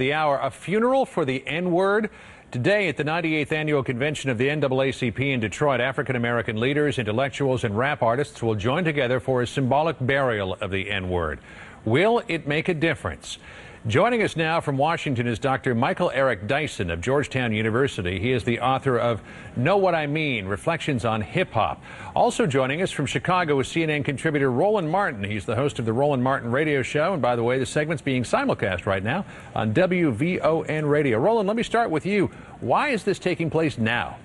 The hour, a funeral for the N-word. Today at the 98th Annual Convention of the NAACP in Detroit, African-American leaders, intellectuals, and rap artists will join together for a symbolic burial of the N-word. Will it make a difference? Joining us now from Washington is Dr. Michael Eric Dyson of Georgetown University. He is the author of Know What I Mean, Reflections on Hip-Hop. Also joining us from Chicago is CNN contributor Roland Martin. He's the host of the Roland Martin Radio Show. And by the way, the segment's being simulcast right now on WVON Radio. Roland, let me start with you. Why is this taking place now?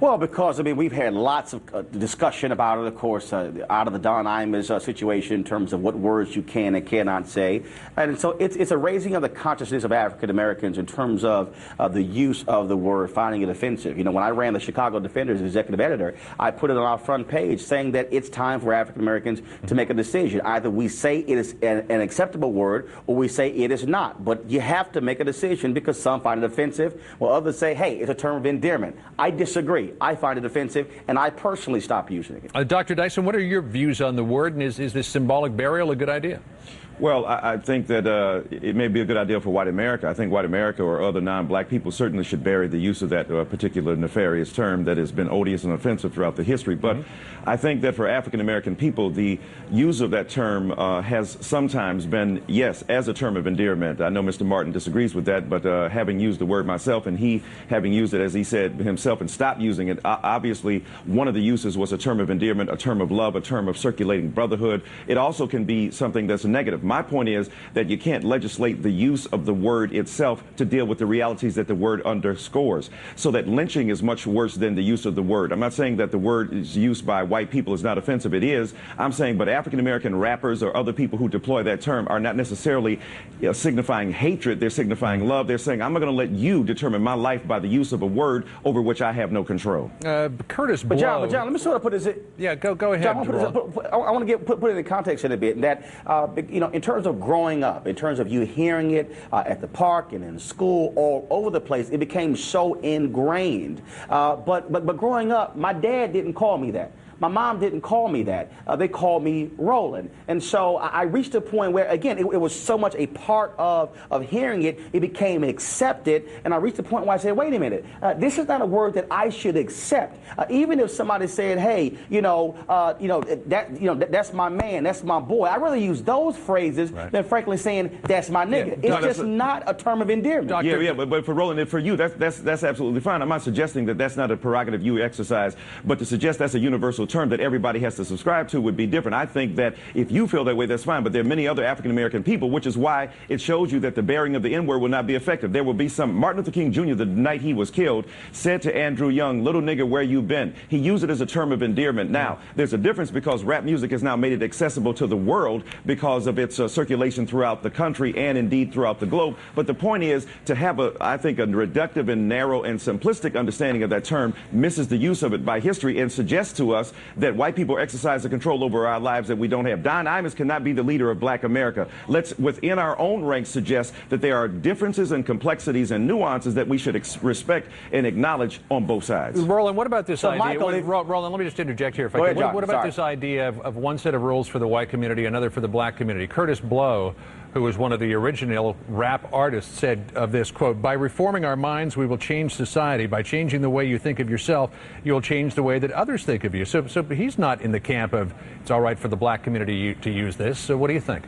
Well, because, we've had lots of discussion about it, of course, out of the Don Imus situation in terms of what words you can and cannot say. And so it's a raising of the consciousness of African Americans in terms of the use of the word, finding it offensive. You know, when I ran the Chicago Defender as executive editor, I put it on our front page saying that it's time for African Americans to make a decision. Either we say it is an acceptable word or we say it is not. But you have to make a decision because some find it offensive, while others say, hey, it's a term of endearment. I disagree. I find it offensive, and I personally stopped using it. Dr. Dyson, what are your views on the word, and is this symbolic burial a good idea? Well, I think that it may be a good idea for white America. I think white America or other non-black people certainly should bury the use of that particular nefarious term that has been odious and offensive throughout the history. But I think that for African-American people, the use of that term has sometimes been, yes, as a term of endearment. I know Mr. Martin disagrees with that, but having used the word myself and he having used it, as he said himself, and stopped using it, obviously one of the uses was a term of endearment, a term of love, a term of circulating brotherhood. It also can be something that's negative. My point is that you can't legislate the use of the word itself to deal with the realities that the word underscores. So that lynching is much worse than the use of the word. I'm not saying that the word is used by white people is not offensive. It is. I'm saying, but African-American rappers or other people who deploy that term are not necessarily signifying hatred. They're signifying love. They're saying, I'm not going to let you determine my life by the use of a word over which I have no control. Curtis Blow. But John, let me sort of put this. Yeah, go ahead. John, I want to put it in context in a bit. That in terms of growing up, in terms of you hearing it at the park and in school, all over the place, it became so ingrained. But growing up, my dad didn't call me that. My mom didn't call me that. They called me Roland. And so I reached a point where, again, it was so much a part of hearing it, it became accepted. And I reached a point where I said, wait a minute, this is not a word that I should accept. Even if somebody said, hey, that's my man, that's my boy. I rather use those phrases than frankly saying, that's my nigga. Yeah. It's just not a term of endearment. But for Roland, for you, that's absolutely fine. I'm not suggesting that that's not a prerogative you exercise, but to suggest that's a universal term that everybody has to subscribe to would be different. I think that if you feel that way, that's fine, but there are many other African-American people, which is why it shows you that the burying of the N-word will not be effective. There will be some. Martin Luther King Jr., the night he was killed, said to Andrew Young, little nigga, where you been? He used it as a term of endearment. Now, there's a difference because rap music has now made it accessible to the world because of its circulation throughout the country and indeed throughout the globe. But the point is to have, I think, a reductive and narrow and simplistic understanding of that term misses the use of it by history and suggests to us that white people exercise the control over our lives that we don't have. Don Imus cannot be the leader of black America. Let's, within our own ranks, suggest that there are differences and complexities and nuances that we should respect and acknowledge on both sides. Roland, what about this idea? Michael, Roland, let me just interject here if I can. Ahead, what about this idea of one set of rules for the white community, another for the black community? Curtis Blow, who was one of the original rap artists, said of this, quote, by reforming our minds, we will change society. By changing the way you think of yourself, you'll change the way that others think of you. So he's not in the camp of it's all right for the black community to use this. So what do you think?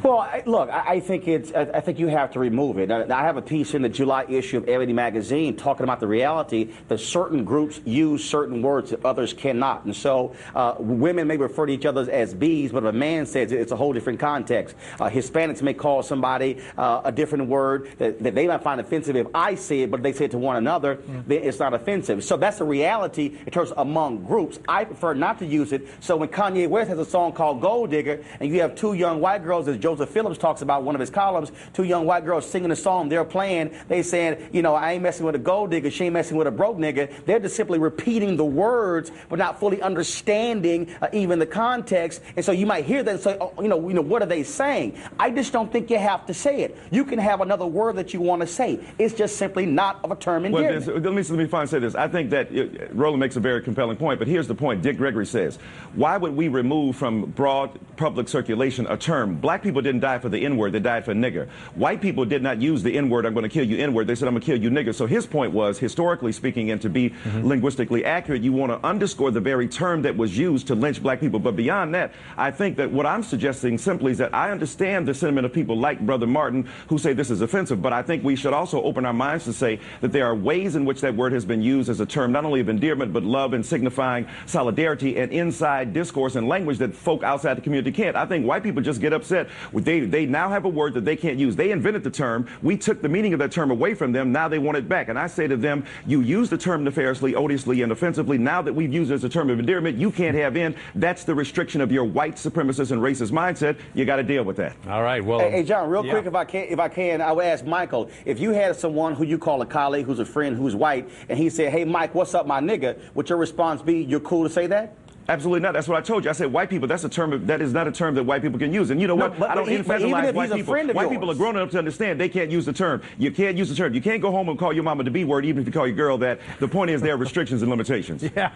Well, I think you have to remove it. I have a piece in the July issue of Ebony magazine talking about the reality that certain groups use certain words that others cannot. And so women may refer to each other as bees, but if a man says it, it's a whole different context. Hispanics may call somebody a different word that they might find offensive if I say it, but if they say it to one another, then it's not offensive. So that's a reality in terms of among groups. I prefer not to use it. So when Kanye West has a song called Gold Digger, and you have two young white girls, as Joseph Phillips talks about one of his columns, two young white girls singing a song they're playing, they saying, I ain't messing with a gold digger, she ain't messing with a broke nigga. They're just simply repeating the words but not fully understanding even the context. And so you might hear that and say, what are they saying? I just don't think you have to say it. You can have another word that you want to say. It's just simply not of a term endearment. Well, let me finally say this. I think that Roland makes a very compelling point, but here's the point. Dick Gregory says, why would we remove from broad public circulation a term? Black people people didn't die for the N-word, they died for nigger. White people did not use the N-word, I'm going to kill you N-word. They said, I'm going to kill you nigger. So his point was, historically speaking, and to be linguistically accurate, you want to underscore the very term that was used to lynch black people. But beyond that, I think that what I'm suggesting simply is that I understand the sentiment of people like Brother Martin who say this is offensive, but I think we should also open our minds to say that there are ways in which that word has been used as a term not only of endearment, but love and signifying solidarity and inside discourse and language that folk outside the community can't. I think white people just get upset. They now have a word that they can't use. They invented the term. We took the meaning of that term away from them. Now they want it back. And I say to them, you use the term nefariously, odiously, and offensively. Now that we've used it as a term of endearment, you can't have in. That's the restriction of your white supremacist and racist mindset. You got to deal with that. All right. Well, hey, John, real quick, if I can, I would ask Michael, if you had someone who you call a colleague, who's a friend, who's white, and he said, hey, Mike, what's up, my nigga? Would your response be, you're cool to say that? Absolutely not. That's what I told you. I said white people, that's a term that is not a term that white people can use. And you know what? I don't infantilize white people. White people are grown enough to understand they can't use the term. You can't use the term. You can't go home and call your mama the B word, even if you call your girl that. The point is there are restrictions and limitations. yeah,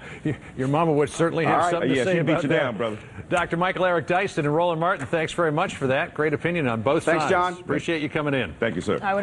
your mama would certainly have something to say she'd about beat you that. down, brother. Dr. Michael Eric Dyson and Roland Martin, thanks very much for that. Great opinion on both sides. Thanks, John. Appreciate you coming in. Thank you, sir.